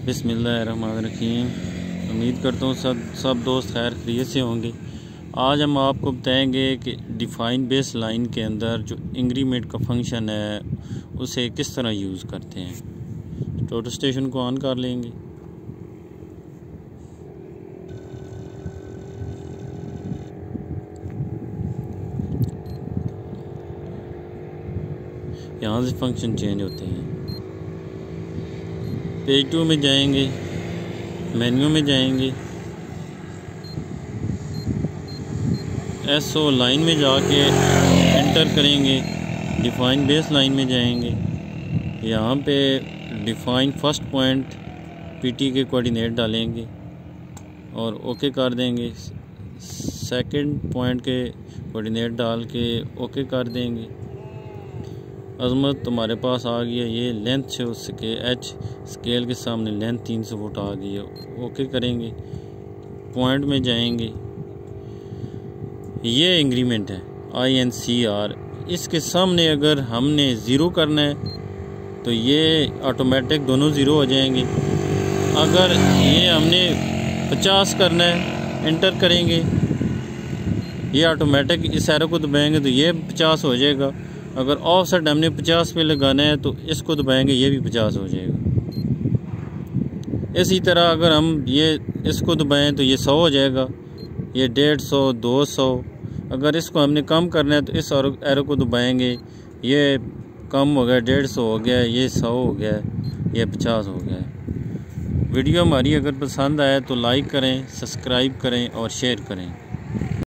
बिस्मिल्लाहिर्रहमानिर्रहीम। उम्मीद करता हूँ सब दोस्त खैर खैरियत से होंगे। आज हम आपको बताएंगे कि डिफ़ाइन बेस लाइन के अंदर जो इंक्रीमेंट का फंक्शन है उसे किस तरह यूज़ करते हैं। टोटल स्टेशन को ऑन कर लेंगे। यहाँ से फंक्शन चेंज होते हैं। पेज 2 में जाएंगे, मेन्यू में जाएंगे, एसओ लाइन में जाके एंटर करेंगे, डिफ़ाइन बेस लाइन में जाएंगे। यहाँ पे डिफ़ाइन फर्स्ट पॉइंट पीटी के कोऑर्डिनेट डालेंगे और ओके कर देंगे। सेकंड पॉइंट के कोऑर्डिनेट डाल के ओके कर देंगे। अजमत तुम्हारे पास आ गया। ये लेंथ से उसके एच स्केल के सामने लेंथ 300 फुट आ गई है। ओके करेंगे, पॉइंट में जाएंगे। ये इंक्रीमेंट है INCR। इसके सामने अगर हमने ज़ीरो करना है तो ये ऑटोमेटिक दोनों ज़ीरो हो जाएंगे। अगर ये हमने 50 करना है, एंटर करेंगे, ये ऑटोमेटिक इस एरो को दबाएंगे तो ये 50 हो जाएगा। अगर ऑफसेट हमने 50 पे लगाना है तो इसको दबाएंगे, ये भी 50 हो जाएगा। इसी तरह अगर हम ये इसको दबाएं तो ये 100 हो जाएगा, ये 150, 200। अगर इसको हमने कम करना है तो इस एरो को दबाएंगे, ये कम हो गया, 150 हो गया, ये 100 हो गया, ये 50 हो गया। वीडियो हमारी अगर पसंद आए तो लाइक करें, सब्सक्राइब करें और शेयर करें।